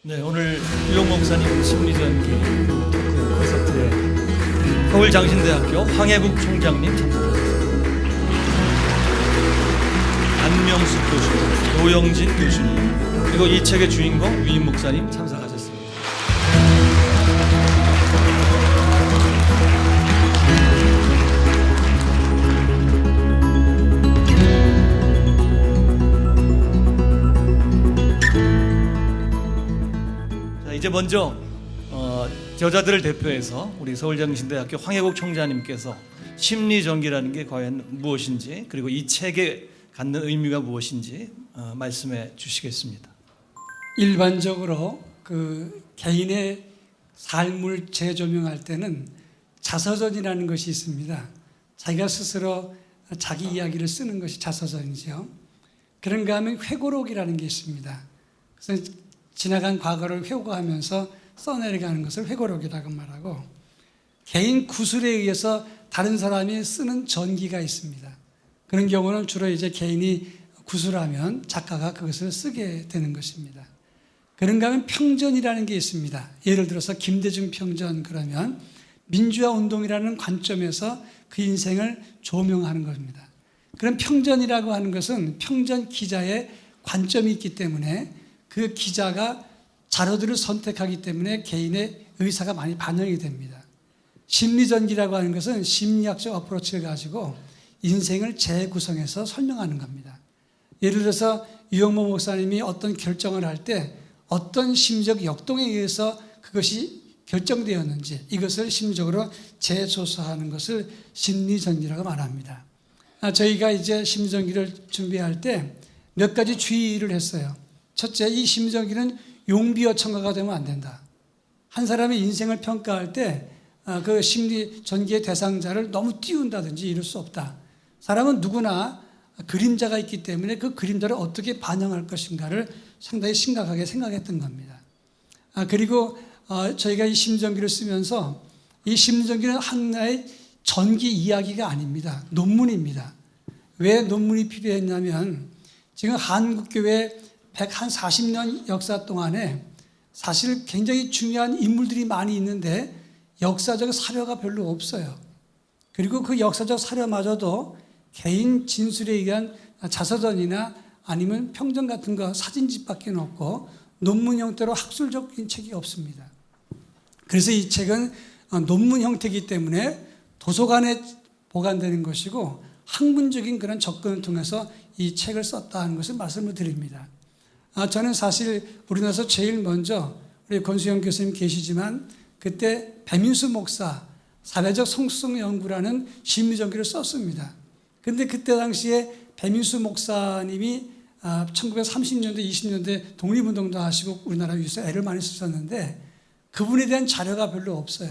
네, 오늘 유용 목사님 심리전기 토크 콘서트에 서울장신대학교 황해국 총장님 참석하셨습니다. 안명숙 교수님, 노영진 교수님, 그리고 이 책의 주인공 유임 목사님 참석하셨습니다. 이제 먼저 여자들을 대표해서 우리 서울장신대학교 황해국 총장님께서 심리전기라는 게 과연 무엇인지, 그리고 이 책에 갖는 의미가 무엇인지 말씀해 주시겠습니다. 일반적으로 그 개인의 삶을 재조명할 때는 자서전이라는 것이 있습니다. 자기가 스스로 자기 이야기를 쓰는 것이 자서전이죠. 그런가 하면 회고록이라는 게 있습니다. 그래서 지나간 과거를 회고하면서 써내려가는 것을 회고록이라고 말하고, 개인 구술에 의해서 다른 사람이 쓰는 전기가 있습니다. 그런 경우는 주로 이제 개인이 구술하면 작가가 그것을 쓰게 되는 것입니다. 그런가 하면 평전이라는 게 있습니다. 예를 들어서 김대중 평전 그러면 민주화 운동이라는 관점에서 그 인생을 조명하는 겁니다. 그런 평전이라고 하는 것은 평전 기자의 관점이 있기 때문에 그 기자가 자료들을 선택하기 때문에 개인의 의사가 많이 반영이 됩니다. 심리전기라고 하는 것은 심리학적 어프로치를 가지고 인생을 재구성해서 설명하는 겁니다. 예를 들어서 유영모 목사님이 어떤 결정을 할 때 어떤 심리적 역동에 의해서 그것이 결정되었는지, 이것을 심리적으로 재조사하는 것을 심리전기라고 말합니다. 저희가 이제 심리전기를 준비할 때 몇 가지 주의를 했어요. 첫째, 이 심리전기는 용비어 첨가가 되면 안 된다. 한 사람의 인생을 평가할 때 그 심리 전기의 대상자를 너무 띄운다든지 이럴 수 없다. 사람은 누구나 그림자가 있기 때문에 그 그림자를 어떻게 반영할 것인가를 상당히 심각하게 생각했던 겁니다. 그리고 저희가 이 심리전기를 쓰면서 이 심리전기는 하나의 전기 이야기가 아닙니다. 논문입니다. 왜 논문이 필요했냐면, 지금 한국교회 140년 역사 동안에 사실 굉장히 중요한 인물들이 많이 있는데 역사적 사료가 별로 없어요. 그리고 그 역사적 사료마저도 개인 진술에 의한 자서전이나 아니면 평전 같은 거 사진집밖에 없고 논문 형태로 학술적인 책이 없습니다. 그래서 이 책은 논문 형태이기 때문에 도서관에 보관되는 것이고 학문적인 그런 접근을 통해서 이 책을 썼다는 것을 말씀을 드립니다. 저는 사실 우리나라에서 제일 먼저 우리 권수영 교수님 계시지만 그때 배민수 목사 사회적 성숙성 연구라는 심리전기를 썼습니다. 그런데 그때 당시에 배민수 목사님이 1930년대 20년대 독립운동도 하시고 우리나라 위해서 애를 많이 쓰셨는데 그분에 대한 자료가 별로 없어요.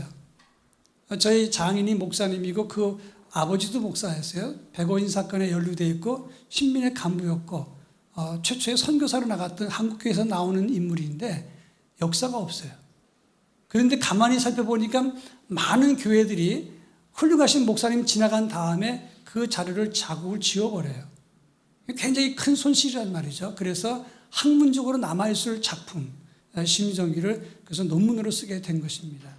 저희 장인이 목사님이고 그 아버지도 목사였어요. 백오인 사건에 연루되어 있고 신민의 간부였고 최초의 선교사로 나갔던 한국교회에서 나오는 인물인데 역사가 없어요. 그런데 가만히 살펴보니까 많은 교회들이 훌륭하신 목사님 지나간 다음에 그 자료를 자국을 지워버려요. 굉장히 큰 손실이란 말이죠. 그래서 학문적으로 남아있을 작품, 심리전기를 그래서 논문으로 쓰게 된 것입니다.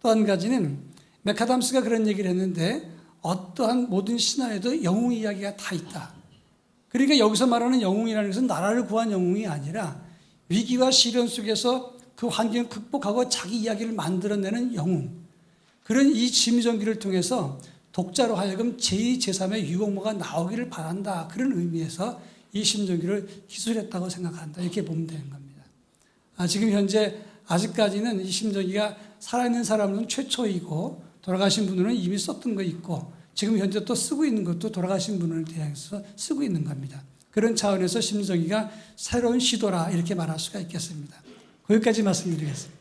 또 한 가지는 맥아담스가 그런 얘기를 했는데, 어떠한 모든 신화에도 영웅 이야기가 다 있다. 그러니까 여기서 말하는 영웅이라는 것은 나라를 구한 영웅이 아니라 위기와 시련 속에서 그 환경을 극복하고 자기 이야기를 만들어내는 영웅. 그런 이 심리전기를 통해서 독자로 하여금 제2, 제3의 유혹모가 나오기를 바란다. 그런 의미에서 이 심리전기를 기술했다고 생각한다. 이렇게 보면 되는 겁니다. 지금 현재 아직까지는 이 심리전기가 살아있는 사람은 최초이고 돌아가신 분들은 이미 썼던 거 있고 지금 현재 또 쓰고 있는 것도 돌아가신 분을 대해서 쓰고 있는 겁니다. 그런 차원에서 심리전기가 새로운 시도라 이렇게 말할 수가 있겠습니다. 거기까지 말씀드리겠습니다.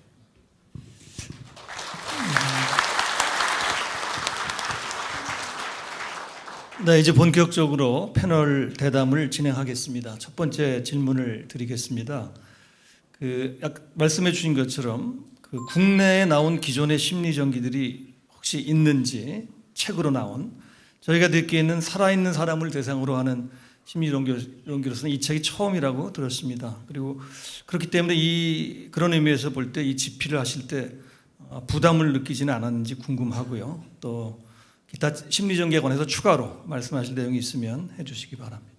네, 이제 본격적으로 패널 대담을 진행하겠습니다. 첫 번째 질문을 드리겠습니다. 말씀해 주신 것처럼 국내에 나온 기존의 심리전기들이 혹시 있는지, 책으로 나온, 저희가 듣기에는 살아있는 사람을 대상으로 하는 심리론교로서는 이 책이 처음이라고 들었습니다. 그리고 그렇기 때문에 그런 의미에서 볼 때 이 집필을 하실 때 부담을 느끼지는 않았는지 궁금하고요. 또 기타 심리전개에 관해서 추가로 말씀하실 내용이 있으면 해주시기 바랍니다.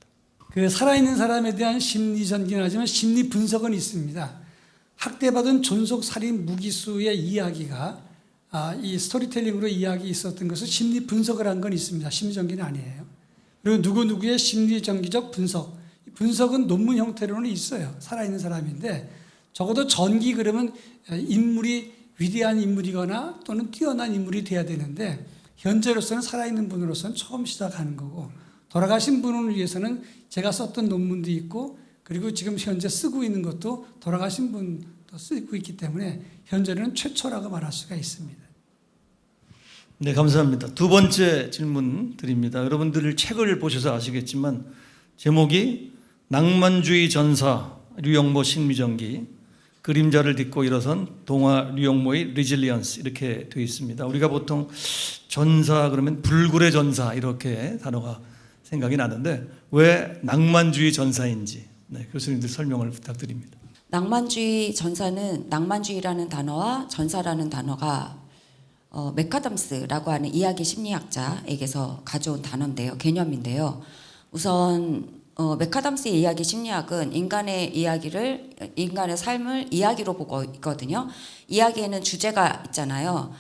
그 살아있는 사람에 대한 심리 전기는 하지만 심리 분석은 있습니다. 학대받은 존속 살인 무기수의 이야기가 이 스토리텔링으로 이야기 있었던 것은 심리 분석을 한 건 있습니다. 심리 전기는 아니에요. 그리고 누구누구의 심리 전기적 분석, 분석은 논문 형태로는 있어요. 살아있는 사람인데 적어도 전기 그러면 인물이 위대한 인물이거나 또는 뛰어난 인물이 돼야 되는데 현재로서는 살아있는 분으로서는 처음 시작하는 거고, 돌아가신 분을 위해서는 제가 썼던 논문도 있고 그리고 지금 현재 쓰고 있는 것도 돌아가신 분도 쓰고 있기 때문에 현재는 최초라고 말할 수가 있습니다. 네, 감사합니다. 두 번째 질문 드립니다. 여러분들 책을 보셔서 아시겠지만 제목이 낭만주의 전사 류영모 심리전기, 그림자를 딛고 일어선 동화 류영모의 리질리언스 이렇게 되어 있습니다. 우리가 보통 전사 그러면 불굴의 전사 이렇게 단어가 생각이 나는데 왜 낭만주의 전사인지 교수님들 설명을 부탁드립니다. 낭만주의 전사는 낭만주의라는 단어와 전사라는 단어가 맥카덤스라고 하는 이야기 심리학자에게서 가져온 단어인데요, 개념인데요. 우선 맥카덤스의 이야기 심리학은 인간의 삶을 이야기로 보고 있거든요. 이야기에는 주제가 있잖아요.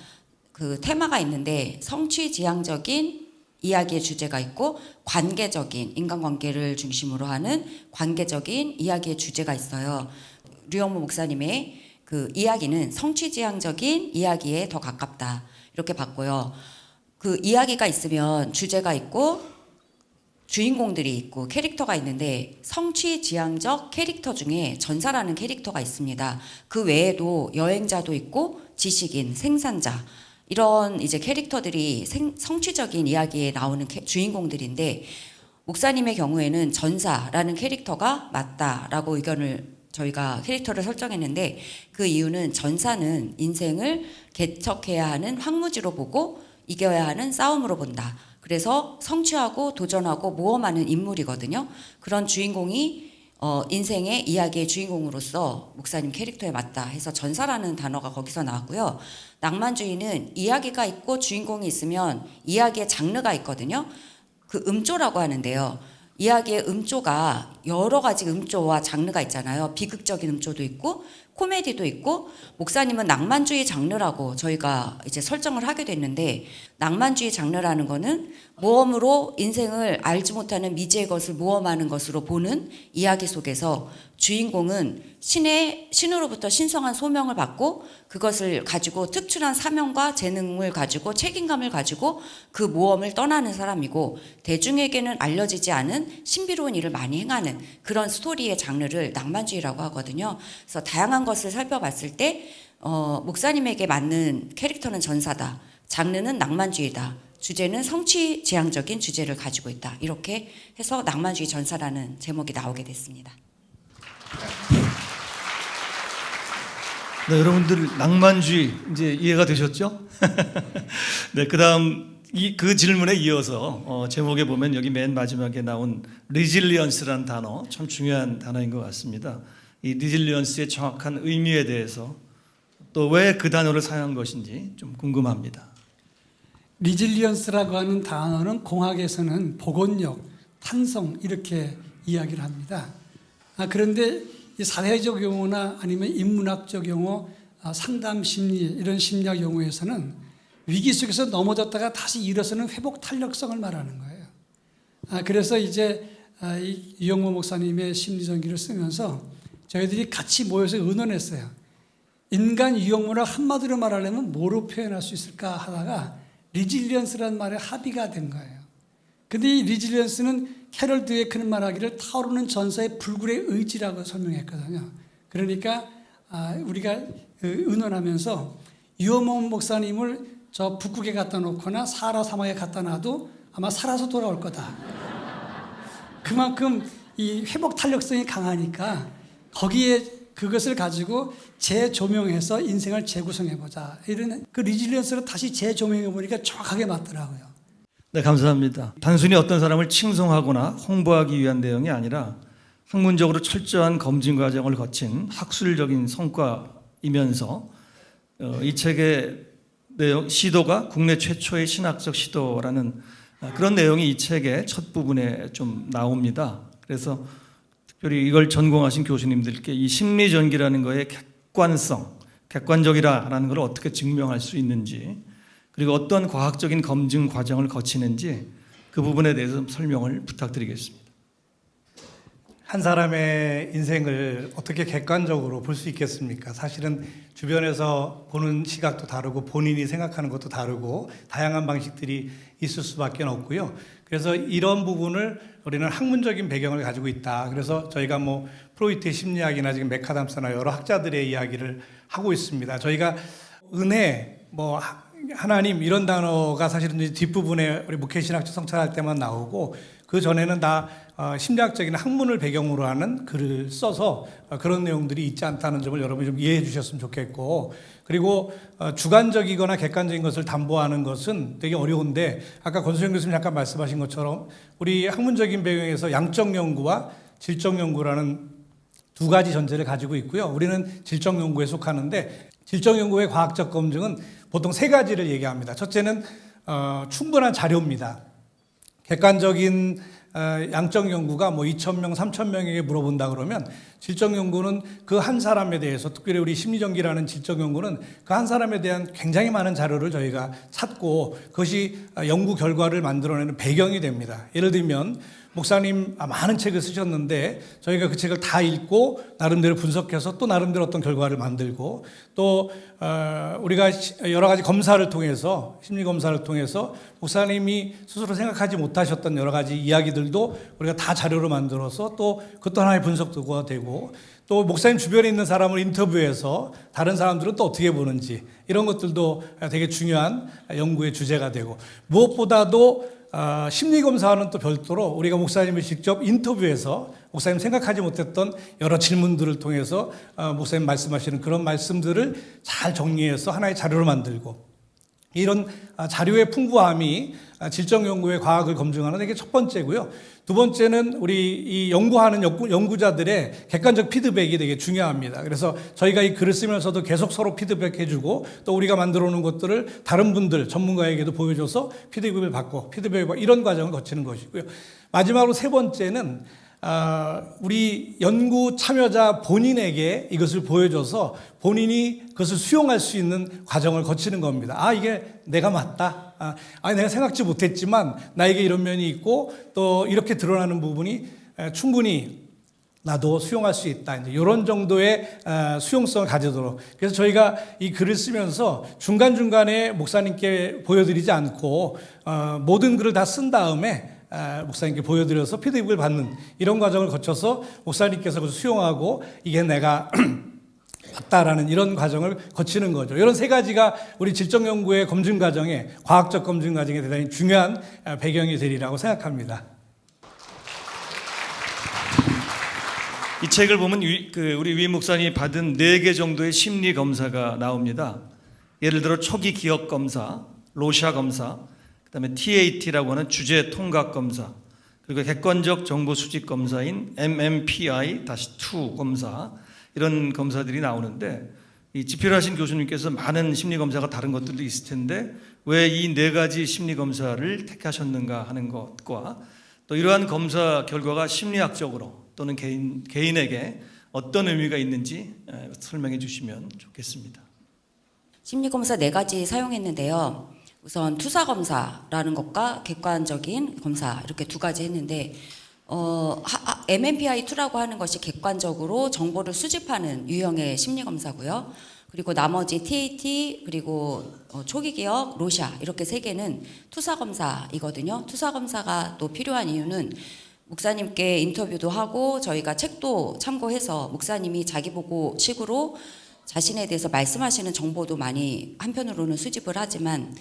그 테마가 있는데 성취지향적인 이야기의 주제가 있고 관계적인 인간관계를 중심으로 하는 관계적인 이야기의 주제가 있어요. 류영모 목사님의 그 이야기는 성취지향적인 이야기에 더 가깝다 이렇게 봤고요. 그 이야기가 있으면 주제가 있고 주인공들이 있고 캐릭터가 있는데 성취지향적 캐릭터 중에 전사라는 캐릭터가 있습니다. 그 외에도 여행자도 있고 지식인, 생산자 이런 이제 캐릭터들이 성취적인 이야기에 나오는 주인공들인데 목사님의 경우에는 전사라는 캐릭터가 맞다라고 저희가 캐릭터를 설정했는데 그 이유는 전사는 인생을 개척해야 하는 황무지로 보고 이겨야 하는 싸움으로 본다. 그래서 성취하고 도전하고 모험하는 인물이거든요. 그런 주인공이 인생의 이야기의 주인공으로서 목사님 캐릭터에 맞다 해서 전사라는 단어가 거기서 나왔고요. 낭만주의는 이야기가 있고 주인공이 있으면 이야기의 장르가 있거든요. 그 음조라고 하는데요. 이야기의 음조가 여러 가지 음조와 장르가 있잖아요. 비극적인 음조도 있고 코미디도 있고 목사님은 낭만주의 장르라고 저희가 이제 설정을 하게 됐는데 낭만주의 장르라는 거는 모험으로 인생을 알지 못하는 미지의 것을 모험하는 것으로 보는 이야기 속에서 주인공은 신으로부터 신성한 소명을 받고 그것을 가지고 특출한 사명과 재능을 가지고 책임감을 가지고 그 모험을 떠나는 사람이고 대중에게는 알려지지 않은 신비로운 일을 많이 행하는 그런 스토리의 장르를 낭만주의라고 하거든요. 그래서 다양한 것을 살펴봤을 때 목사님에게 맞는 캐릭터는 전사다. 장르는 낭만주의다. 주제는 성취지향적인 주제를 가지고 있다. 이렇게 해서 낭만주의 전사라는 제목이 나오게 됐습니다. 네, 여러분들 낭만주의 이제 이해가 되셨죠? 네, 그다음 그 질문에 이어서 제목에 보면 여기 맨 마지막에 나온 리질리언스라는 단어 참 중요한 단어인 것 같습니다. 이 리질리언스의 정확한 의미에 대해서 또 왜 그 단어를 사용한 것인지 좀 궁금합니다. 리질리언스라고 하는 단어는 공학에서는 복원력, 탄성 이렇게 이야기를 합니다. 그런데 이 사회적 용어나 아니면 인문학적 용어, 상담 심리 이런 심리학 용어에서는 위기 속에서 넘어졌다가 다시 일어서는 회복 탄력성을 말하는 거예요. 그래서 이제 이 류영모 목사님의 심리전기를 쓰면서 저희들이 같이 모여서 의논했어요. 인간 류영모를 한마디로 말하려면 뭐로 표현할 수 있을까 하다가 리질리언스라는 말에 합의가 된 거예요. 근데 이 리질리언스는 캐럴 드웨이크는 말하기를 타오르는 전사의 불굴의 의지라고 설명했거든요. 그러니까 우리가 의논하면서 류영모 목사님을 저 북극에 갖다 놓거나 사하라 사막에 갖다 놔도 아마 살아서 돌아올 거다. 그만큼 이 회복 탄력성이 강하니까 거기에 그것을 가지고 재조명해서 인생을 재구성해보자. 이런 그 리질리언스로 다시 재조명해보니까 정확하게 맞더라고요. 네, 감사합니다. 단순히 어떤 사람을 칭송하거나 홍보하기 위한 내용이 아니라 학문적으로 철저한 검증 과정을 거친 학술적인 성과이면서 이 책의 내용, 시도가 국내 최초의 신학적 시도라는 그런 내용이 이 책의 첫 부분에 좀 나옵니다. 그래서 특별히 이걸 전공하신 교수님들께 이 심리전기라는 거의 객관성, 객관적이라는 걸 어떻게 증명할 수 있는지, 그리고 어떤 과학적인 검증 과정을 거치는지 그 부분에 대해서 설명을 부탁드리겠습니다. 한 사람의 인생을 어떻게 객관적으로 볼 수 있겠습니까? 사실은 주변에서 보는 시각도 다르고 본인이 생각하는 것도 다르고 다양한 방식들이 있을 수밖에 없고요. 그래서 이런 부분을 우리는 학문적인 배경을 가지고 있다. 그래서 저희가 뭐 프로이트의 심리학이나 지금 메카담스나 여러 학자들의 이야기를 하고 있습니다. 저희가 은혜, 뭐 하나님 이런 단어가 사실은 뒷부분에 우리 목회신학적 성찰할 때만 나오고 그 전에는 다 심리학적인 학문을 배경으로 하는 글을 써서 그런 내용들이 있지 않다는 점을 여러분이 좀 이해해 주셨으면 좋겠고, 그리고 주관적이거나 객관적인 것을 담보하는 것은 되게 어려운데 아까 권수영 교수님 잠깐 말씀하신 것처럼 우리 학문적인 배경에서 양적 연구와 질적 연구라는 두 가지 전제를 가지고 있고요. 우리는 질적 연구에 속하는데 질적 연구의 과학적 검증은 보통 세 가지를 얘기합니다. 첫째는 충분한 자료입니다. 객관적인 양적 연구가 뭐 2,000명, 3,000명에게 물어본다 그러면 질적 연구는 그 한 사람에 대해서, 특별히 우리 심리전기라는 질적 연구는 그 한 사람에 대한 굉장히 많은 자료를 저희가 찾고 그것이 연구 결과를 만들어내는 배경이 됩니다. 예를 들면 목사님 많은 책을 쓰셨는데 저희가 그 책을 다 읽고 나름대로 분석해서 또 나름대로 어떤 결과를 만들고 또 우리가 여러 가지 검사를 통해서 심리 검사를 통해서 목사님이 스스로 생각하지 못하셨던 여러 가지 이야기들도 우리가 다 자료로 만들어서 또 그것도 하나의 분석 도구가 되고 또 목사님 주변에 있는 사람을 인터뷰해서 다른 사람들은 또 어떻게 보는지 이런 것들도 되게 중요한 연구의 주제가 되고 무엇보다도 심리검사와는 또 별도로 우리가 목사님을 직접 인터뷰해서 목사님 생각하지 못했던 여러 질문들을 통해서 목사님 말씀하시는 그런 말씀들을 잘 정리해서 하나의 자료를 만들고 이런 자료의 풍부함이 질적 연구의 과학을 검증하는 게 첫 번째고요. 두 번째는 우리 이 연구하는 연구자들의 객관적 피드백이 되게 중요합니다. 그래서 저희가 이 글을 쓰면서도 계속 서로 피드백해주고 또 우리가 만들어 놓은 것들을 다른 분들 전문가에게도 보여줘서 피드백을 받고 이런 과정을 거치는 것이고요. 마지막으로 세 번째는 우리 연구 참여자 본인에게 이것을 보여줘서 본인이 그것을 수용할 수 있는 과정을 거치는 겁니다. 이게 내가 맞다. 내가 생각지 못했지만 나에게 이런 면이 있고 또 이렇게 드러나는 부분이 충분히 나도 수용할 수 있다. 이제 이런 정도의 수용성을 가지도록. 그래서 저희가 이 글을 쓰면서 중간중간에 목사님께 보여드리지 않고 모든 글을 다 쓴 다음에 목사님께 보여드려서 피드백을 받는 이런 과정을 거쳐서 목사님께서 그것을 수용하고 이게 내가 맞다라는 이런 과정을 거치는 거죠. 이런 세 가지가 우리 질적 연구의 검증 과정에, 과학적 검증 과정에 대단히 중요한 배경이 되리라고 생각합니다. 이 책을 보면 우리 위 목사님이 받은 4개 정도의 심리 검사가 나옵니다. 예를 들어 초기 기억 검사, 로샤 검사, 그다음에 TAT라고 하는 주제 통각 검사, 그리고 객관적 정보 수집 검사인 MMPI-2 검사, 이런 검사들이 나오는데 이 집필하신 교수님께서 많은 심리 검사가 다른 것들도 있을 텐데 왜 이 4가지 심리 검사를 택하셨는가 하는 것과 또 이러한 검사 결과가 심리학적으로 또는 개인에게 어떤 의미가 있는지 설명해 주시면 좋겠습니다. 심리검사 4가지 사용했는데요. 우선 투사검사라는 것과 객관적인 검사 이렇게 2가지 했는데 MMPI-2라고 하는 것이 객관적으로 정보를 수집하는 유형의 심리검사고요. 그리고 나머지 TAT 그리고 초기기억, 로샤 이렇게 3개는 투사검사이거든요. 투사검사가 또 필요한 이유는 목사님께 인터뷰도 하고 저희가 책도 참고해서 목사님이 자기보고식으로 자신에 대해서 말씀하시는 정보도 많이 한편으로는 수집을 하지만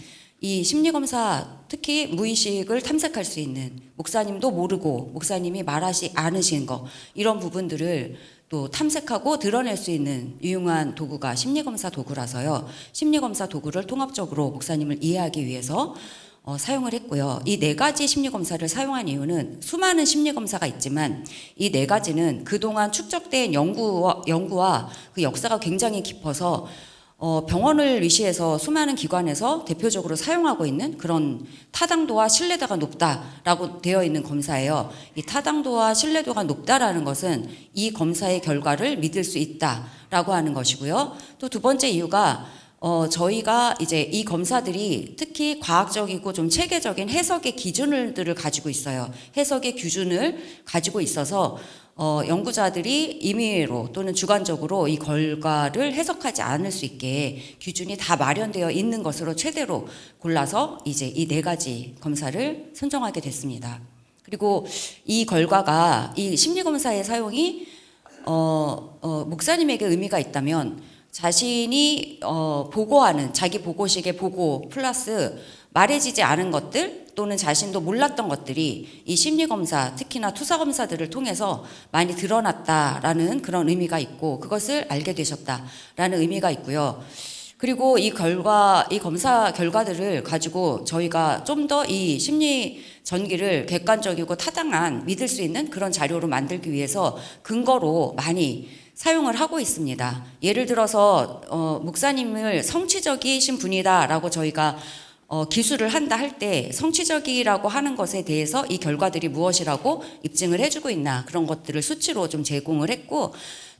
이 심리검사 특히 무의식을 탐색할 수 있는 목사님도 모르고 목사님이 말하지 않으신 거 이런 부분들을 또 탐색하고 드러낼 수 있는 유용한 도구가 심리검사 도구라서요. 심리검사 도구를 통합적으로 목사님을 이해하기 위해서 사용을 했고요. 이 네 가지 심리검사를 사용한 이유는 수많은 심리검사가 있지만 이 네 가지는 그동안 축적된 연구와 그 역사가 굉장히 깊어서 병원을 위시해서 수많은 기관에서 대표적으로 사용하고 있는 그런 타당도와 신뢰도가 높다라고 되어 있는 검사예요. 이 타당도와 신뢰도가 높다라는 것은 이 검사의 결과를 믿을 수 있다라고 하는 것이고요. 또 두 번째 이유가 저희가 이제 이 검사들이 특히 과학적이고 좀 체계적인 해석의 기준들을 가지고 있어요. 해석의 기준을 가지고 있어서 연구자들이 임의로 또는 주관적으로 이 결과를 해석하지 않을 수 있게 기준이 다 마련되어 있는 것으로 최대로 골라서 이제 이 네 가지 검사를 선정하게 됐습니다. 그리고 이 결과가 이 심리검사의 사용이 목사님에게 의미가 있다면 자신이 보고하는 자기 보고식의 보고 플러스 말해지지 않은 것들 또는 자신도 몰랐던 것들이 이 심리검사 특히나 투사검사들을 통해서 많이 드러났다라는 그런 의미가 있고 그것을 알게 되셨다라는 의미가 있고요. 그리고 이 검사 결과들을 가지고 저희가 좀 더 이 심리 전기를 객관적이고 타당한 믿을 수 있는 그런 자료로 만들기 위해서 근거로 많이 사용을 하고 있습니다. 예를 들어서 목사님을 성취적이신 분이다라고 저희가 기술을 한다 할 때 성취적이라고 하는 것에 대해서 이 결과들이 무엇이라고 입증을 해주고 있나 그런 것들을 수치로 좀 제공을 했고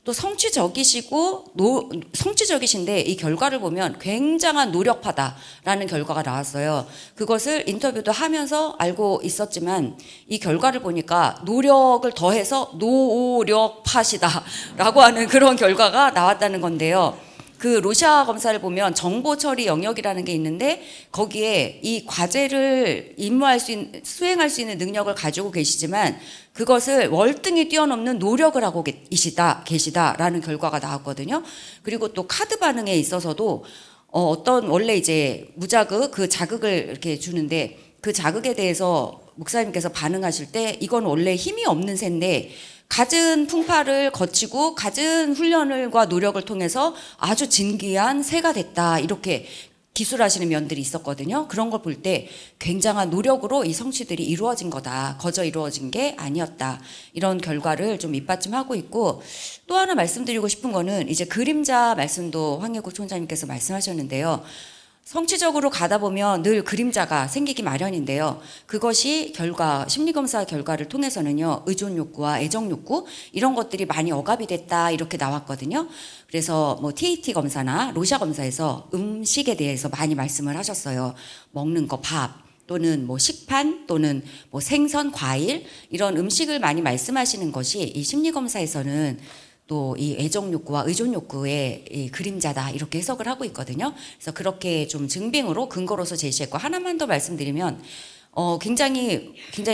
또 성취적이신데 이 결과를 보면 굉장한 노력파다라는 결과가 나왔어요. 그것을 인터뷰도 하면서 알고 있었지만 이 결과를 보니까 노력을 더해서 노력파시다라고 하는 그런 결과가 나왔다는 건데요. 그 로샤 검사를 보면 정보 처리 영역이라는 게 있는데 거기에 이 과제를 수행할 수 있는 능력을 가지고 계시지만 그것을 월등히 뛰어넘는 노력을 하고 계시다라는 결과가 나왔거든요. 그리고 또 카드 반응에 있어서도 어떤 원래 이제 무자극 그 자극을 이렇게 주는데 그 자극에 대해서 목사님께서 반응하실 때 이건 원래 힘이 없는 새인데 갖은 풍파를 거치고 갖은 훈련과 노력을 통해서 아주 진귀한 새가 됐다 이렇게 기술하시는 면들이 있었거든요. 그런 걸 볼 때 굉장한 노력으로 이 성취들이 이루어진 거다. 거저 이루어진 게 아니었다. 이런 결과를 좀 밑받침하고 있고 또 하나 말씀드리고 싶은 거는 이제 그림자 말씀도 황예국 총장님께서 말씀하셨는데요. 성취적으로 가다 보면 늘 그림자가 생기기 마련인데요. 그것이 심리검사 결과를 통해서는요, 의존 욕구와 애정 욕구, 이런 것들이 많이 억압이 됐다, 이렇게 나왔거든요. 그래서 뭐 TAT 검사나 로샤 검사에서 음식에 대해서 많이 말씀을 하셨어요. 먹는 거, 밥, 또는 뭐 식판, 또는 뭐 생선, 과일, 이런 음식을 많이 말씀하시는 것이 이 심리검사에서는 또 이 애정 욕구와 의존 욕구의 이 그림자다 이렇게 해석을 하고 있거든요. 그래서 그렇게 좀 증빙으로 근거로서 제시했고 하나만 더 말씀드리면 굉장히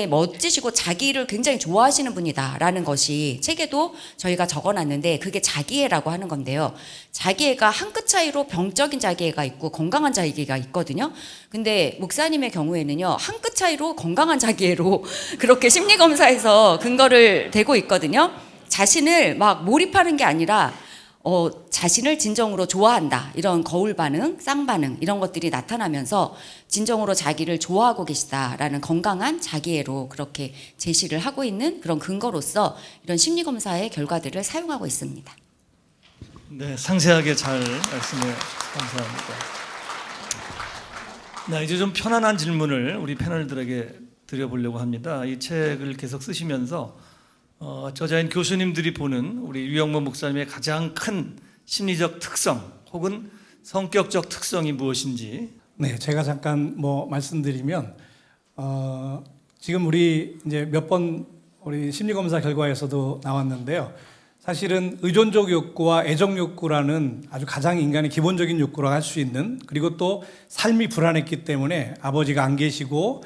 멋지시고 자기를 굉장히 좋아하시는 분이다라는 것이 책에도 저희가 적어놨는데 그게 자기애라고 하는 건데요. 자기애가 한 끗 차이로 병적인 자기애가 있고 건강한 자기애가 있거든요. 근데 목사님의 경우에는요. 한 끗 차이로 건강한 자기애로 그렇게 심리검사에서 근거를 대고 있거든요. 자신을 막 몰입하는 게 아니라 자신을 진정으로 좋아한다. 이런 거울 반응, 쌍반응 이런 것들이 나타나면서 진정으로 자기를 좋아하고 계시다라는 건강한 자기애로 그렇게 제시를 하고 있는 그런 근거로서 이런 심리검사의 결과들을 사용하고 있습니다. 네, 상세하게 잘 말씀해 감사합니다. 네, 이제 좀 편안한 질문을 우리 패널들에게 드려보려고 합니다. 이 책을 계속 쓰시면서 저자인 교수님들이 보는 우리 류영모 목사님의 가장 큰 심리적 특성 혹은 성격적 특성이 무엇인지. 네, 제가 잠깐 말씀드리면 지금 우리 이제 몇 번 우리 심리검사 결과에서도 나왔는데요. 사실은 의존적 욕구와 애정 욕구라는 아주 가장 인간의 기본적인 욕구라고 할 수 있는 그리고 또 삶이 불안했기 때문에 아버지가 안 계시고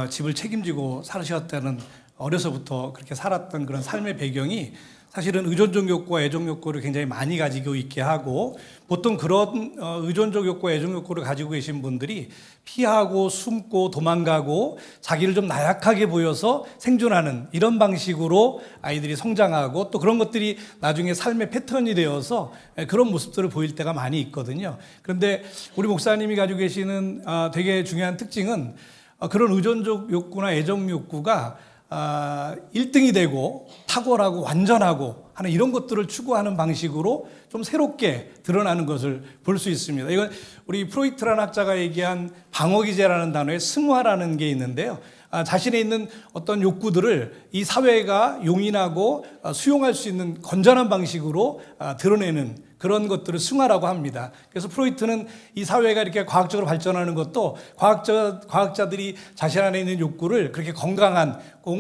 집을 책임지고 살으셨다는 어려서부터 그렇게 살았던 그런 삶의 배경이 사실은 의존적 욕구와 애정 욕구를 굉장히 많이 가지고 있게 하고, 보통 그런 의존적 욕구와 애정 욕구를 가지고 계신 분들이 피하고 숨고 도망가고 자기를 좀 나약하게 보여서 생존하는 이런 방식으로 아이들이 성장하고, 또 그런 것들이 나중에 삶의 패턴이 되어서 그런 모습들을 보일 때가 많이 있거든요. 그런데 우리 목사님이 가지고 계시는 되게 중요한 특징은 그런 의존적 욕구나 애정 욕구가 1등이 되고 탁월하고 완전하고 하는 이런 것들을 추구하는 방식으로 좀 새롭게 드러나는 것을 볼 수 있습니다. 이건 우리 프로이트라는 학자가 얘기한 방어기제라는 단어에 승화라는 게 있는데요. 자신에 있는 어떤 욕구들을 이 사회가 용인하고 수용할 수 있는 건전한 방식으로 드러내는 그런 것들을 승화라고 합니다. 그래서 프로이트는 이 사회가 이렇게 과학적으로 발전하는 것도 과학자들이 자신 안에 있는 욕구를 그렇게 건강한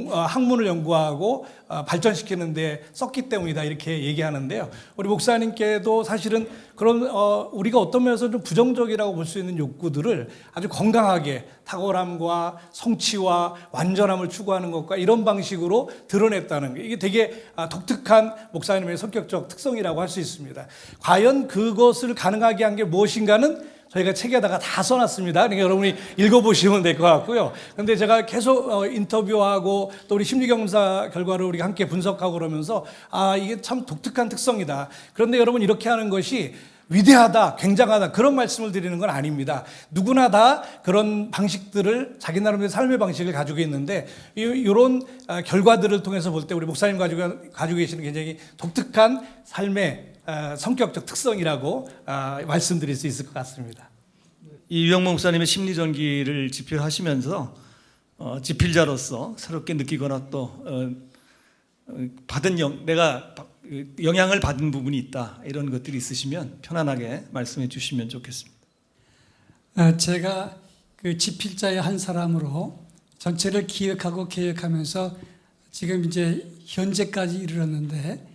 학문을 연구하고 발전시키는 데 썼기 때문이다, 이렇게 얘기하는데요. 우리 목사님께도 사실은 그런 우리가 어떤 면에서 좀 부정적이라고 볼 수 있는 욕구들을 아주 건강하게 탁월함과 성취와 완전함을 추구하는 것과 이런 방식으로 드러냈다는 게, 이게 되게 독특한 목사님의 성격적 특성이라고 할 수 있습니다. 과연 그것을 가능하게 한 게 무엇인가는 저희가 책에다가 다 써놨습니다. 그러니까 여러분이 읽어보시면 될 것 같고요. 근데 제가 계속 인터뷰하고 또 우리 심리경사 결과를 우리가 함께 분석하고 그러면서 이게 참 독특한 특성이다. 그런데 여러분, 이렇게 하는 것이 위대하다, 굉장하다, 그런 말씀을 드리는 건 아닙니다. 누구나 다 그런 방식들을, 자기 나름대로 삶의 방식을 가지고 있는데, 이런 결과들을 통해서 볼 때 우리 목사님 가지고 계시는 굉장히 독특한 삶의 성격적 특성이라고 말씀드릴 수 있을 것 같습니다. 이 유영목 목사님의 심리전기를 집필하시면서 집필자로서 새롭게 느끼거나 또 내가 영향을 받은 부분이 있다, 이런 것들이 있으시면 편안하게 말씀해 주시면 좋겠습니다. 제가 그 집필자의 한 사람으로 전체를 기획하고 계획하면서 지금 이제 현재까지 이르렀는데,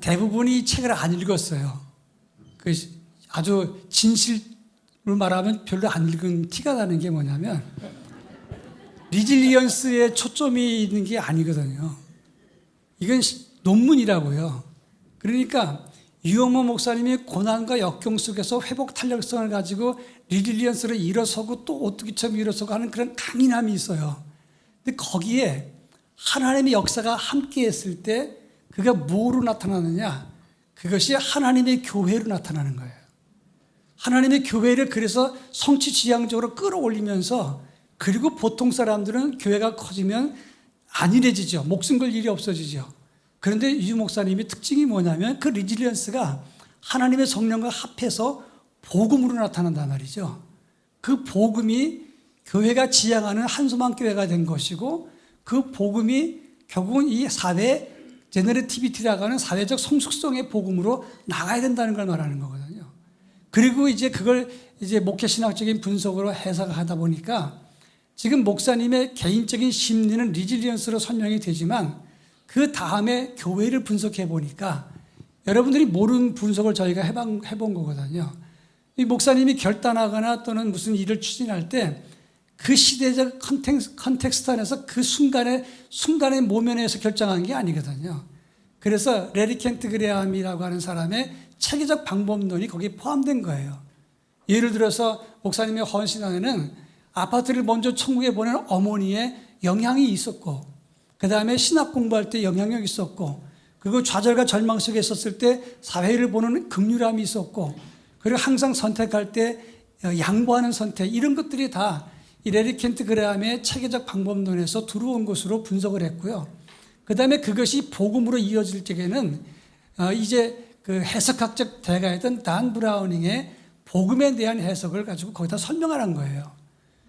대부분이 이 책을 안 읽었어요. 그 아주 진실을 말하면 별로 안 읽은 티가 나는 게 뭐냐면, 리질리언스에 초점이 있는 게 아니거든요. 이건 논문이라고요. 그러니까 유영모 목사님이 고난과 역경 속에서 회복 탄력성을 가지고 리질리언스를 일어서고 또 오뚜기처럼 일어서고 하는 그런 강인함이 있어요. 근데 거기에 하나님의 역사가 함께 했을 때 그가 뭐로 나타나느냐? 그것이 하나님의 교회로 나타나는 거예요. 하나님의 교회를 그래서 성취지향적으로 끌어올리면서, 그리고 보통 사람들은 교회가 커지면 안일해지죠. 목숨 걸 일이 없어지죠. 그런데 유 목사님의 특징이 뭐냐면, 그 리질리언스가 하나님의 성령과 합해서 복음으로 나타난단 말이죠. 그 복음이 교회가 지향하는 한소망 교회가 된 것이고, 그 복음이 결국은 이 사회 제너레티비티라고 하는 사회적 성숙성의 복음으로 나가야 된다는 걸 말하는 거거든요. 그리고 이제 그걸 이제 목회신학적인 분석으로 해석하다 보니까 지금 목사님의 개인적인 심리는 리질리언스로 설명이 되지만, 그 다음에 교회를 분석해 보니까 여러분들이 모르는 분석을 저희가 해본 거거든요. 이 목사님이 결단하거나 또는 무슨 일을 추진할 때 그 시대적 컨텍스트 안에서 그 순간의 모면에서 결정한 게 아니거든요. 그래서 레리 켄트 그레함이라고 하는 사람의 체계적 방법론이 거기에 포함된 거예요. 예를 들어서 목사님의 헌신안에는 아파트를 먼저 천국에 보낸 어머니의 영향이 있었고, 그 다음에 신학 공부할 때 영향력이 있었고, 그리고 좌절과 절망 속에 있었을 때 사회를 보는 긍휼함이 있었고, 그리고 항상 선택할 때 양보하는 선택, 이런 것들이 다 이 레리 켄트 그레함의 체계적 방법론에서 들어온 것으로 분석을 했고요. 그 다음에 그것이 복음으로 이어질 적에는 이제 그 해석학적 대가였던 단 브라우닝의 복음에 대한 해석을 가지고 거기다 설명하는 거예요.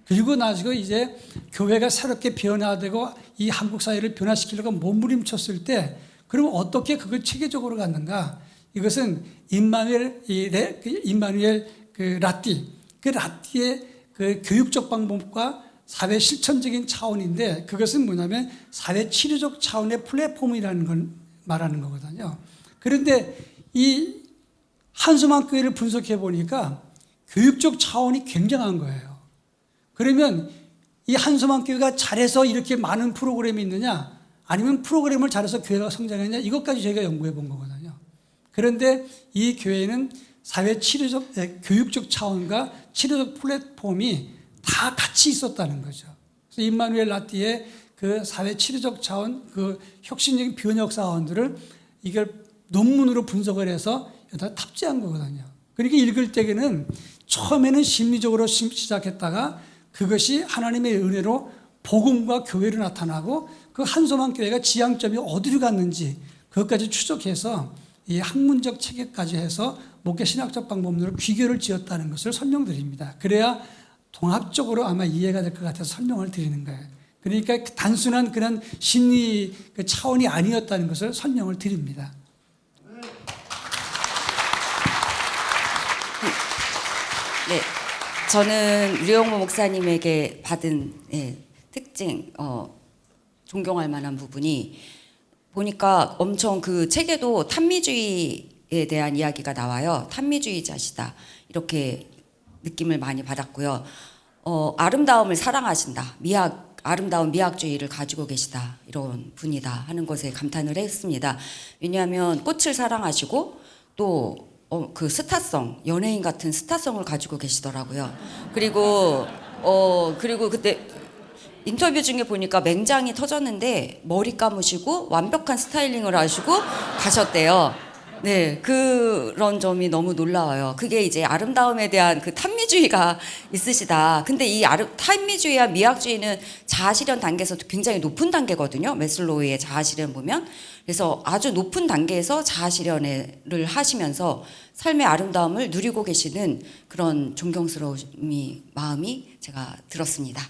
그리고 나중에 이제 교회가 새롭게 변화되고 이 한국 사회를 변화시키려고 몸부림쳤을 때, 그러면 어떻게 그걸 체계적으로 갔는가? 이것은 임마누엘 라띠의 그 교육적 방법과 사회 실천적인 차원인데, 그것은 뭐냐면 사회 치료적 차원의 플랫폼이라는 걸 말하는 거거든요. 그런데 이 한소망 교회를 분석해 보니까 교육적 차원이 굉장한 거예요. 그러면 이 한소망 교회가 잘해서 이렇게 많은 프로그램이 있느냐? 아니면 프로그램을 잘해서 교회가 성장했냐 이것까지 저희가 연구해 본 거거든요. 그런데 이 교회는 사회 치료적, 교육적 차원과 치료적 플랫폼이 다 같이 있었다는 거죠. 그래서 임마누엘 라띠의 그 사회 치료적 차원, 그 혁신적인 변혁 사원들을 이걸 논문으로 분석을 해서 여기다 탑재한 거거든요. 그러니까 읽을 때에는 처음에는 심리적으로 시작했다가 그것이 하나님의 은혜로 복음과 교회로 나타나고 그 한소만 교회가 지향점이 어디로 갔는지 그것까지 추적해서 이 학문적 체계까지 해서 목회 신학적 방법론으로 귀결을 지었다는 것을 설명드립니다. 그래야 종합적으로 아마 이해가 될 것 같아서 설명을 드리는 거예요. 그러니까 단순한 그런 심리 그 차원이 아니었다는 것을 설명을 드립니다. 네, 저는 류영모 목사님에게 받은 특징, 존경할 만한 부분이 보니까 엄청 그 책에도 탄미주의에 대한 이야기가 나와요. 탄미주의자시다 이렇게 느낌을 많이 받았고요. 아름다움을 사랑하신다. 아름다운 미학주의를 가지고 계시다. 이런 분이다 하는 것에 감탄을 했습니다. 왜냐하면 꽃을 사랑하시고 또 그 스타성, 연예인 같은 스타성을 가지고 계시더라고요. 그리고 그때 인터뷰 중에 보니까 맹장이 터졌는데 머리 감으시고 완벽한 스타일링을 하시고 가셨대요. 네, 그런 점이 너무 놀라워요. 그게 이제 아름다움에 대한 그 탐미주의가 있으시다. 근데 이 탐미주의와 미학주의는 자아실현 단계에서 굉장히 높은 단계거든요. 매슬로우의 자아실현 보면. 그래서 아주 높은 단계에서 자아실현을 하시면서 삶의 아름다움을 누리고 계시는 그런 존경스러움이 마음이 제가 들었습니다.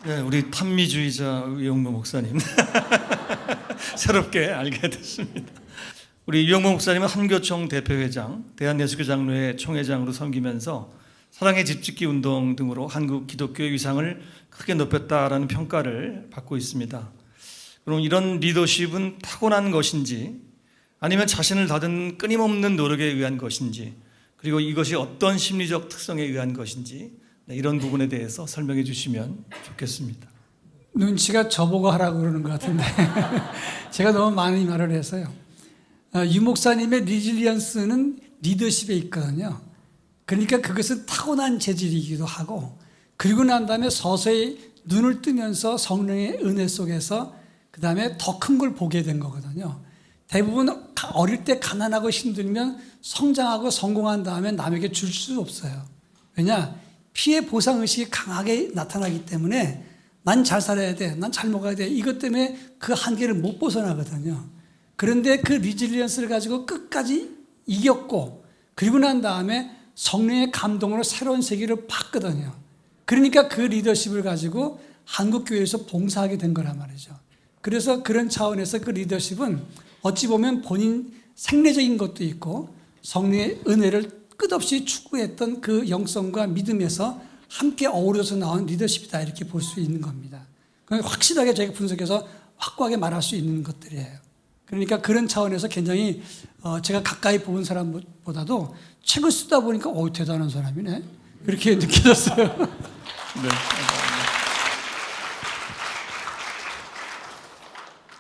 네, 우리 탄미주의자 유영모 목사님 새롭게 알게 됐습니다. 우리 유영모 목사님은 한교총 대표회장, 대한예수교장로회 총회장으로 섬기면서 사랑의 집짓기 운동 등으로 한국 기독교의 위상을 크게 높였다라는 평가를 받고 있습니다. 그럼 이런 리더십은 타고난 것인지 아니면 자신을 다든 끊임없는 노력에 의한 것인지 그리고 이것이 어떤 심리적 특성에 의한 것인지 이런 부분에 대해서 설명해 주시면 좋겠습니다. 눈치가 저보고 하라고 그러는 것 같은데 제가 너무 많이 말을 해서요. 유 목사님의 리질리언스는 리더십에 있거든요. 그러니까 그것은 타고난 재질이기도 하고 그리고 난 다음에 서서히 눈을 뜨면서 성령의 은혜 속에서 그 다음에 더 큰 걸 보게 된 거거든요. 대부분 어릴 때 가난하고 힘들면 성장하고 성공한 다음에 남에게 줄 수 없어요. 왜냐? 피해 보상 의식이 강하게 나타나기 때문에 난 잘 살아야 돼, 난 잘 먹어야 돼 이것 때문에 그 한계를 못 벗어나거든요. 그런데 그 리질리언스를 가지고 끝까지 이겼고 그리고 난 다음에 성령의 감동으로 새로운 세계를 봤거든요. 그러니까 그 리더십을 가지고 한국교회에서 봉사하게 된 거란 말이죠. 그래서 그런 차원에서 그 리더십은 어찌 보면 본인 생애적인 것도 있고 성령의 은혜를 끝없이 추구했던 그 영성과 믿음에서 함께 어우러져서 나온 리더십이다 이렇게 볼 수 있는 겁니다. 확실하게 저희가 분석해서 확고하게 말할 수 있는 것들이에요. 그러니까 그런 차원에서 굉장히 제가 가까이 본 사람보다도 책을 쓰다 보니까 대단한 사람이네 그렇게 느껴졌어요. 네,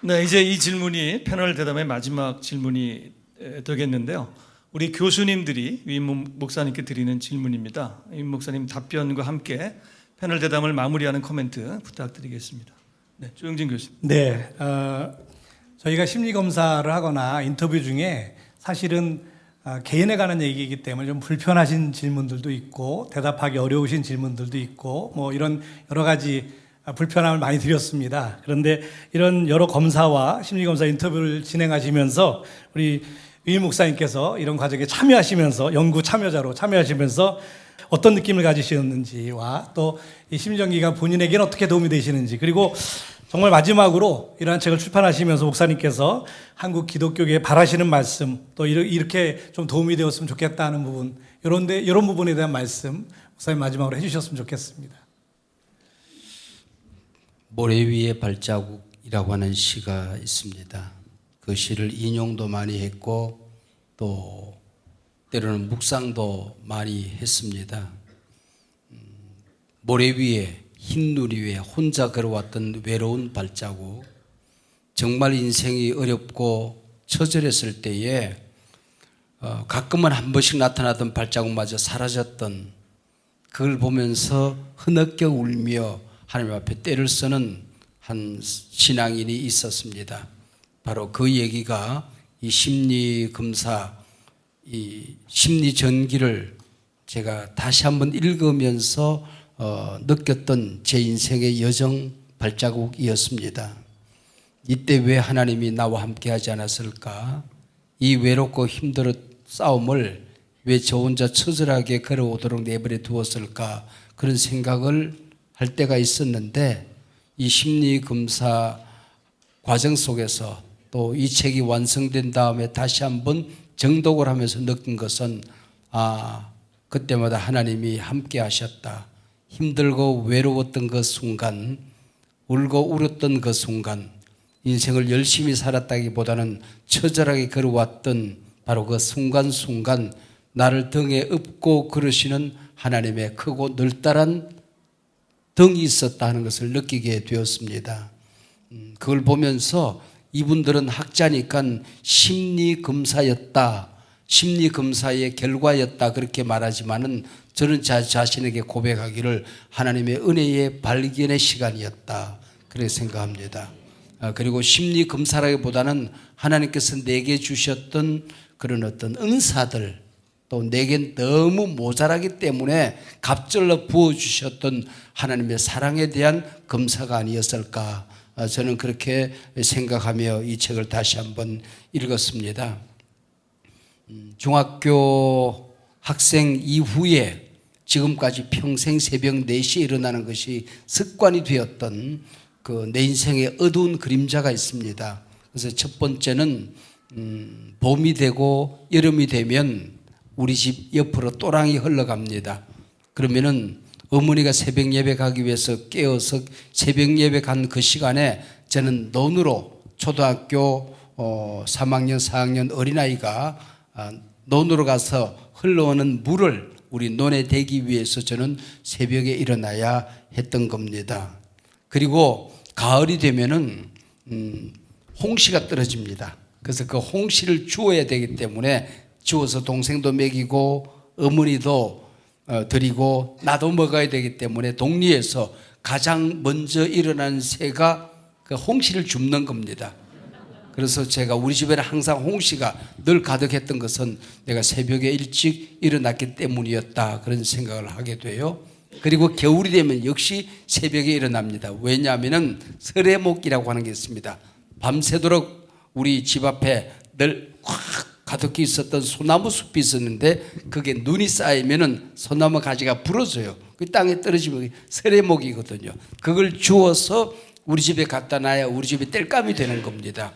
네, 이제 이 질문이 패널 대담의 마지막 질문이 되겠는데요. 우리 교수님들이 위 목사님께 드리는 질문입니다. 위 목사님 답변과 함께 패널 대담을 마무리하는 코멘트 부탁드리겠습니다. 네, 조영진 교수님. 네, 저희가 심리 검사를 하거나 인터뷰 중에 사실은 개인에 관한 얘기이기 때문에 좀 불편하신 질문들도 있고 대답하기 어려우신 질문들도 있고 뭐 이런 여러 가지 불편함을 많이 드렸습니다. 그런데 이런 여러 검사와 심리 검사 인터뷰를 진행하시면서 우리 위 목사님께서 이런 과정에 참여하시면서 연구 참여자로 참여하시면서 어떤 느낌을 가지셨는지와 또 이 심리전기가 본인에게는 어떻게 도움이 되시는지 그리고 정말 마지막으로 이러한 책을 출판하시면서 목사님께서 한국 기독교계에 바라시는 말씀 또 이렇게 좀 도움이 되었으면 좋겠다 하는 부분 이런 부분에 대한 말씀 목사님 마지막으로 해주셨으면 좋겠습니다. 모래 위의 발자국이라고 하는 시가 있습니다. 그 시를 인용도 많이 했고 또 때로는 묵상도 많이 했습니다. 모래 위에 흰 누리 위에 혼자 걸어왔던 외로운 발자국, 정말 인생이 어렵고 처절했을 때에 가끔은 한 번씩 나타나던 발자국마저 사라졌던, 그걸 보면서 흐느껴 울며 하나님 앞에 때를 쓰는 한 신앙인이 있었습니다. 바로 그 얘기가 이 심리검사, 이 심리전기를 제가 다시 한번 읽으면서 느꼈던 제 인생의 여정 발자국이었습니다. 이때 왜 하나님이 나와 함께 하지 않았을까? 이 외롭고 힘든 싸움을 왜 저 혼자 처절하게 걸어오도록 내버려 두었을까? 그런 생각을 할 때가 있었는데, 이 심리검사 과정 속에서 또 이 책이 완성된 다음에 다시 한번 정독을 하면서 느낀 것은, 그때마다 하나님이 함께 하셨다. 힘들고 외로웠던 그 순간, 울고 울었던 그 순간, 인생을 열심히 살았다기보다는 처절하게 걸어왔던 바로 그 순간순간 나를 등에 업고 걸으시는 하나님의 크고 넓다란 등이 있었다 하는 것을 느끼게 되었습니다. 그걸 보면서 이분들은 학자니까 심리검사였다, 심리검사의 결과였다 그렇게 말하지만은 저는 자신에게 고백하기를 하나님의 은혜의 발견의 시간이었다 그렇게 생각합니다. 그리고 심리검사라기보다는 하나님께서 내게 주셨던 그런 어떤 은사들, 또 내겐 너무 모자라기 때문에 갑절로 부어주셨던 하나님의 사랑에 대한 검사가 아니었을까, 저는 그렇게 생각하며 이 책을 다시 한번 읽었습니다. 중학교 학생 이후에 지금까지 평생 새벽 4시에 일어나는 것이 습관이 되었던 그 내 인생의 어두운 그림자가 있습니다. 그래서 첫 번째는 봄이 되고 여름이 되면 우리 집 옆으로 또랑이 흘러갑니다. 그러면은 어머니가 새벽 예배 가기 위해서 깨어서 새벽 예배 간 그 시간에 저는 논으로, 초등학교 3학년 4학년 어린아이가 논으로 가서 흘러오는 물을 우리 논에 대기 위해서 저는 새벽에 일어나야 했던 겁니다. 그리고 가을이 되면은 홍시가 떨어집니다. 그래서 그 홍시를 주워야 되기 때문에 주워서 동생도 먹이고 어머니도 드리고 나도 먹어야 되기 때문에 동리에서 가장 먼저 일어난 새가 그 홍시를 줍는 겁니다. 그래서 제가 우리 집에는 항상 홍시가 늘 가득했던 것은 내가 새벽에 일찍 일어났기 때문이었다 그런 생각을 하게 돼요. 그리고 겨울이 되면 역시 새벽에 일어납니다. 왜냐하면 설해목이라고 하는 게 있습니다. 밤새도록 우리 집 앞에 늘 확 가득히 있었던 소나무 숲이 있었는데 그게 눈이 쌓이면은 소나무 가지가 부러져요. 그 땅에 떨어지면 설해목이거든요. 그걸 주워서 우리 집에 갖다 놔야 우리 집에 땔감이 되는 겁니다.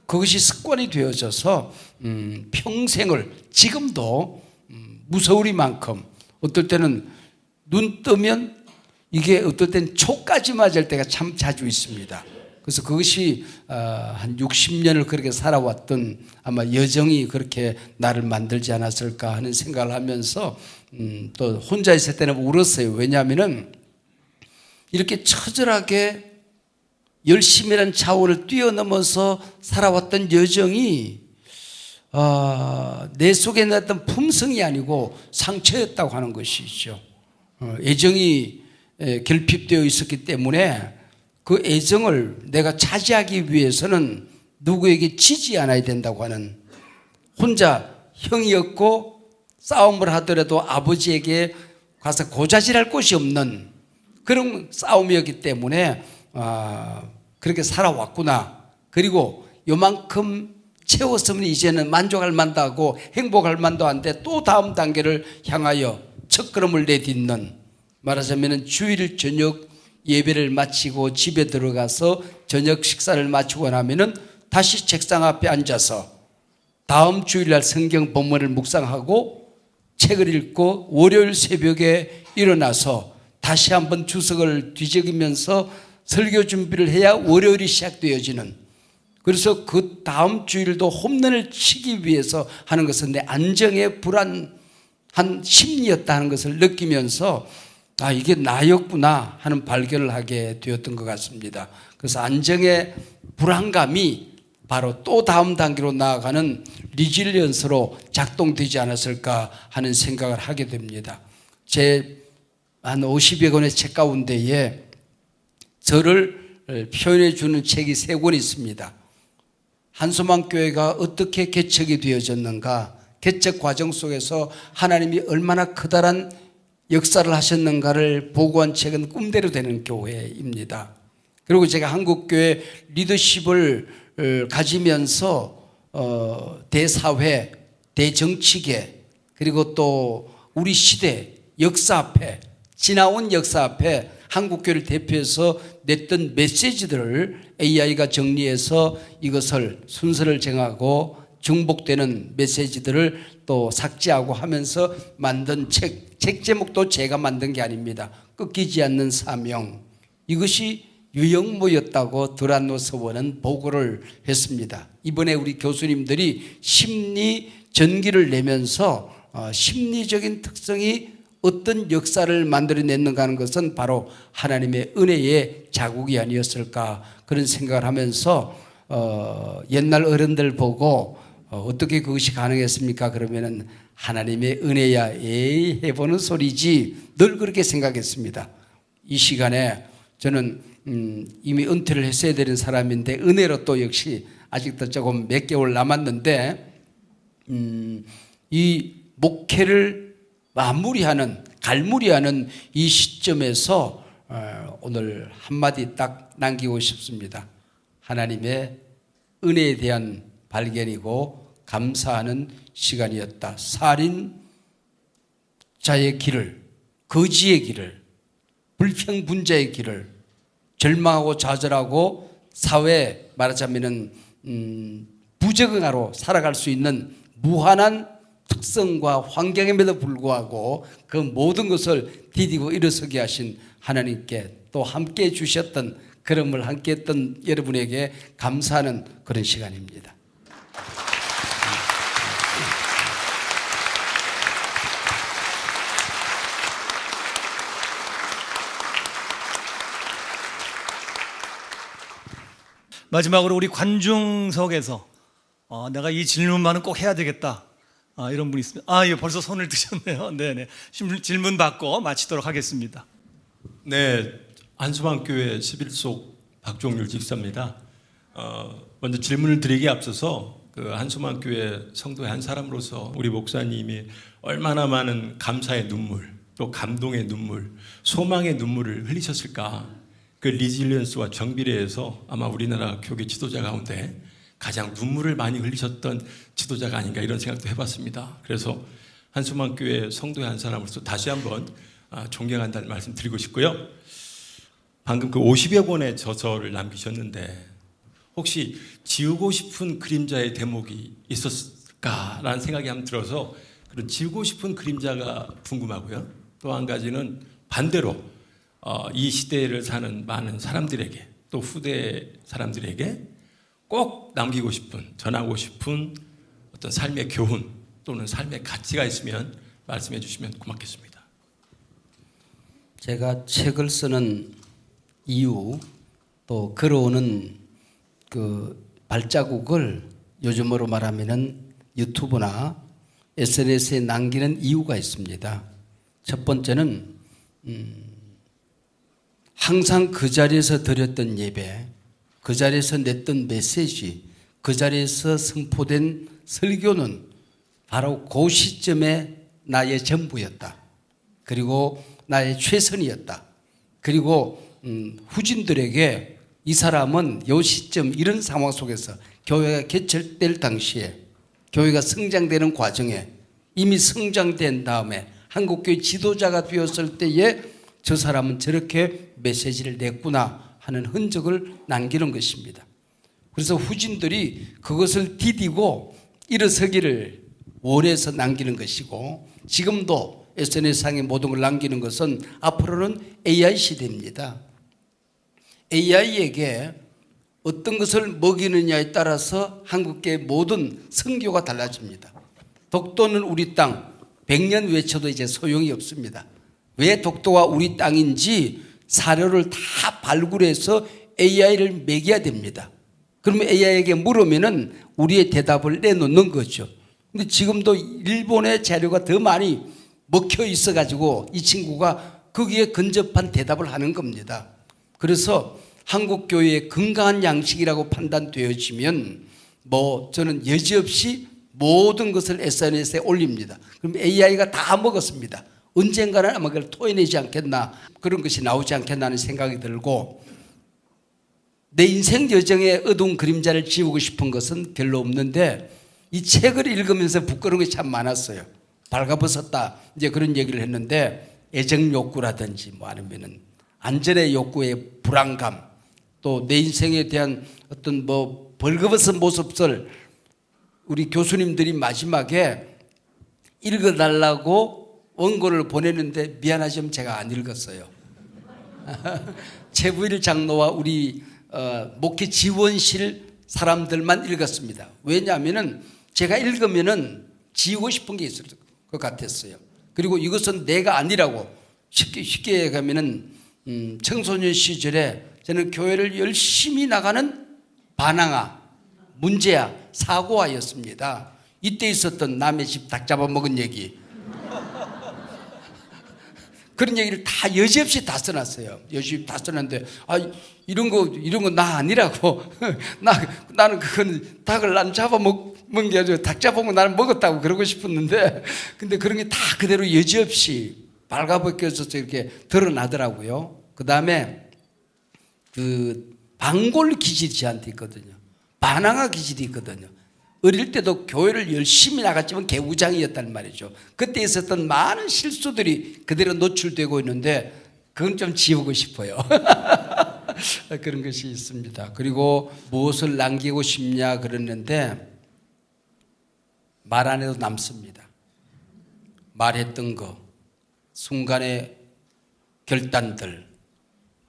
그것이 습관이 되어져서 평생을 지금도 무서우리만큼 어떨 때는 눈 뜨면 이게 어떨 땐 초까지 맞을 때가 참 자주 있습니다. 그래서 그것이 한 60년을 그렇게 살아왔던 아마 여정이 그렇게 나를 만들지 않았을까 하는 생각을 하면서 또 혼자 있을 때는 울었어요. 왜냐하면 이렇게 처절하게 열심이라는 차원을 뛰어넘어서 살아왔던 여정이 내 속에 났던 품성이 아니고 상처였다고 하는 것이죠. 애정이 결핍되어 있었기 때문에 그 애정을 내가 차지하기 위해서는 누구에게 지지 않아야 된다고 하는, 혼자 형이었고 싸움을 하더라도 아버지에게 가서 고자질할 곳이 없는 그런 싸움이었기 때문에 그렇게 살아왔구나. 그리고 요만큼 채웠으면 이제는 만족할 만도 하고 행복할 만도 한데 또 다음 단계를 향하여 첫걸음을 내딛는, 말하자면 주일 저녁 예배를 마치고 집에 들어가서 저녁 식사를 마치고 나면은 다시 책상 앞에 앉아서 다음 주일날 성경 본문을 묵상하고 책을 읽고 월요일 새벽에 일어나서 다시 한번 주석을 뒤적이면서 설교 준비를 해야 월요일이 시작되어지는, 그래서 그 다음 주일도 홈런을 치기 위해서 하는 것은 내 안정의 불안한 심리였다 하는 것을 느끼면서 아, 이게 나였구나 하는 발견을 하게 되었던 것 같습니다. 그래서 안정의 불안감이 바로 또 다음 단계로 나아가는 리질리언스로 작동되지 않았을까 하는 생각을 하게 됩니다. 제 한 50여 권의 책 가운데에 저를 표현해 주는 책이 3권 있습니다. 한소망 교회가 어떻게 개척이 되어졌는가, 개척 과정 속에서 하나님이 얼마나 커다란 역사를 하셨는가를 보고한 책은 꿈대로 되는 교회입니다. 그리고 제가 한국교회 리더십을 가지면서 대사회, 대정치계, 그리고 또 우리 시대 역사 앞에, 지나온 역사 앞에 한국교회를 대표해서 냈던 메시지들을 AI가 정리해서 이것을 순서를 정하고 중복되는 메시지들을 또 삭제하고 하면서 만든 책 제목도 제가 만든 게 아닙니다. 꺾이지 않는 사명. 이것이 유형모였다고 드란노 서원은 보고를 했습니다. 이번에 우리 교수님들이 심리 전기를 내면서 심리적인 특성이 어떤 역사를 만들어냈는가 하는 것은 바로 하나님의 은혜의 자국이 아니었을까 그런 생각을 하면서 옛날 어른들 보고 어떻게 그것이 가능했습니까? 그러면은 하나님의 은혜야 에이 해보는 소리지 늘 그렇게 생각했습니다. 이 시간에 저는 이미 은퇴를 했어야 되는 사람인데 은혜로 또 역시 아직도 조금 몇 개월 남았는데 이 목회를 갈무리하는 이 시점에서 오늘 한마디 딱 남기고 싶습니다. 하나님의 은혜에 대한 발견이고 감사하는 시간이었다. 살인자의 길을, 거지의 길을, 불평분자의 길을, 절망하고 좌절하고 사회 말하자면은 부적응하로 살아갈 수 있는 무한한 특성과 환경임에도 불구하고 그 모든 것을 디디고 일어서게 하신 하나님께 또 함께 주셨던 걸음을 함께 했던 여러분에게 감사하는 그런 시간입니다. 마지막으로 우리 관중석에서 내가 이 질문만은 꼭 해야 되겠다. 이런 분이 있습니다. 예, 벌써 손을 드셨네요. 네네. 질문 받고 마치도록 하겠습니다. 네, 한소망교회 11속 박종률 집사입니다. 먼저 질문을 드리기에 앞서서 그 한소망교회 성도의 한 사람으로서 우리 목사님이 얼마나 많은 감사의 눈물, 또 감동의 눈물, 소망의 눈물을 흘리셨을까. 그 리질리언스와 정비례에서 아마 우리나라 교계 지도자 가운데 가장 눈물을 많이 흘리셨던 지도자가 아닌가 이런 생각도 해봤습니다. 그래서 한소망교회 성도의 한 사람으로서 다시 한번 존경한다는 말씀 드리고 싶고요. 방금 그 50여 권의 저서를 남기셨는데 혹시 지우고 싶은 그림자의 대목이 있었을까라는 생각이 한번 들어서 그런 지우고 싶은 그림자가 궁금하고요. 또 한 가지는 반대로 이 시대를 사는 많은 사람들에게 또 후대 사람들에게 꼭 남기고 싶은, 전하고 싶은 어떤 삶의 교훈 또는 삶의 가치가 있으면 말씀해 주시면 고맙겠습니다. 제가 책을 쓰는 이유 또 걸어오는 그 발자국을 요즘으로 말하면은 유튜브나 SNS에 남기는 이유가 있습니다. 첫 번째는 항상 그 자리에서 드렸던 예배, 그 자리에서 냈던 메시지, 그 자리에서 선포된 설교는 바로 그 시점에 나의 전부였다. 그리고 나의 최선이었다. 그리고 후진들에게 이 사람은 이 시점 이런 상황 속에서 교회가 개척될 당시에 교회가 성장되는 과정에 이미 성장된 다음에 한국교회 지도자가 되었을 때에 저 사람은 저렇게 메시지를 냈구나 하는 흔적을 남기는 것입니다. 그래서 후진들이 그것을 디디고 일어서기를 원해서 남기는 것이고 지금도 SNS상에 모든 걸 남기는 것은 앞으로는 AI 시대입니다. AI에게 어떤 것을 먹이느냐에 따라서 한국계 모든 선교가 달라집니다. 독도는 우리 땅 100년 외쳐도 이제 소용이 없습니다. 왜 독도가 우리 땅인지 사료를 다 발굴해서 AI를 먹여야 됩니다. 그러면 AI에게 물으면은 우리의 대답을 내놓는 거죠. 근데 지금도 일본의 자료가 더 많이 먹혀 있어 가지고 이 친구가 거기에 근접한 대답을 하는 겁니다. 그래서 한국 교회의 건강한 양식이라고 판단되어지면 저는 여지없이 모든 것을 SNS에 올립니다. 그럼 AI가 다 먹었습니다. 언젠가는 아마 그걸 토해내지 않겠나, 그런 것이 나오지 않겠나 하는 생각이 들고, 내 인생 여정의 어두운 그림자를 지우고 싶은 것은 별로 없는데 이 책을 읽으면서 부끄러운 것이 참 많았어요. 발가벗었다 이제 그런 얘기를 했는데, 애정 욕구라든지 아니면은 안전의 욕구의 불안감, 또 내 인생에 대한 어떤 벌거벗은 모습을 우리 교수님들이 마지막에 읽어달라고 원고를 보내는데 미안하지만 제가 안 읽었어요. 최부일 장로와 우리 목회 지원실 사람들만 읽었습니다. 왜냐하면은 제가 읽으면은 지우고 싶은 게 있을 것 같았어요. 그리고 이것은 내가 아니라고 쉽게 얘기하면은 청소년 시절에 저는 교회를 열심히 나가는 반항아, 문제야, 사고아였습니다. 이때 있었던 남의 집 닭 잡아먹은 얘기, 그런 얘기를 다 여지없이 다 써놨어요. 여지없이 다 써놨는데, 이런 거 나 아니라고. 나는 그건 닭을 난 잡아먹은 게 아니라 닭 잡아먹으면 나는 먹었다고 그러고 싶었는데, 근데 그런 게 다 그대로 여지없이 발가벗겨져서 이렇게 드러나더라고요. 그 다음에 방골 기질이 저한테 있거든요. 반항아 기질이 있거든요. 어릴 때도 교회를 열심히 나갔지만 개구장이었단 말이죠. 그때 있었던 많은 실수들이 그대로 노출되고 있는데 그건 좀 지우고 싶어요. 그런 것이 있습니다. 그리고 무엇을 남기고 싶냐 그랬는데 말 안 해도 남습니다. 말했던 거, 순간의 결단들,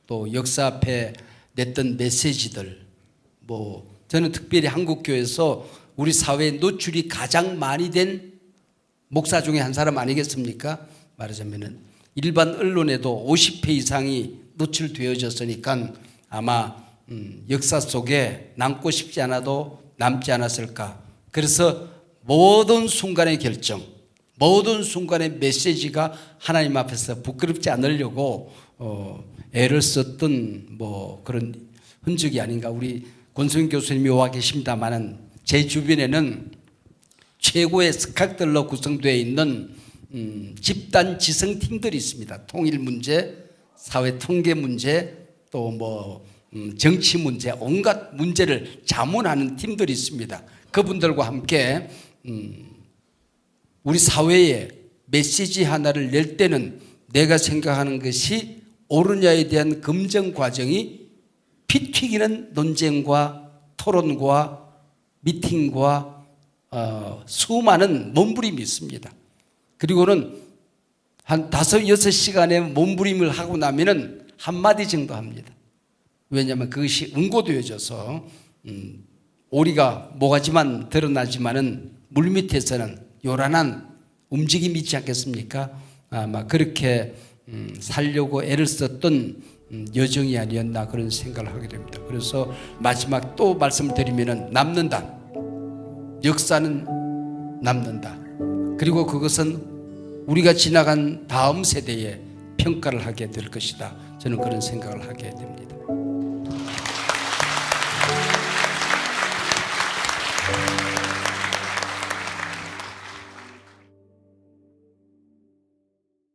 또 역사 앞에 냈던 메시지들, 저는 특별히 한국교회에서 우리 사회에 노출이 가장 많이 된 목사 중에 한 사람 아니겠습니까? 말하자면은 일반 언론에도 50회 이상이 노출되어졌으니까 아마 역사 속에 남고 싶지 않아도 남지 않았을까. 그래서 모든 순간의 결정, 모든 순간의 메시지가 하나님 앞에서 부끄럽지 않으려고 애를 썼던 그런 흔적이 아닌가. 우리 권수영 교수님이 와 계십니다만은 제 주변에는 최고의 스카들로 구성되어 있는 집단 지성팀들이 있습니다. 통일 문제, 사회 통계 문제, 또 정치 문제, 온갖 문제를 자문하는 팀들이 있습니다. 그분들과 함께 우리 사회에 메시지 하나를 낼 때는 내가 생각하는 것이 옳으냐에 대한 검증 과정이 피 튀기는 논쟁과 토론과 미팅과 수많은 몸부림이 있습니다. 그리고는 한 5-6시간의 몸부림을 하고 나면은 한마디 정도 합니다. 왜냐하면 그것이 응고되어져서 오리가 모가지만 드러나지만은 물밑에서는 요란한 움직임이 있지 않겠습니까? 아마 그렇게 살려고 애를 썼던 여정이 아니었나 그런 생각을 하게 됩니다. 그래서 마지막 또 말씀을 드리면은 남는다. 역사는 남는다. 그리고 그것은 우리가 지나간 다음 세대에 평가를 하게 될 것이다. 저는 그런 생각을 하게 됩니다.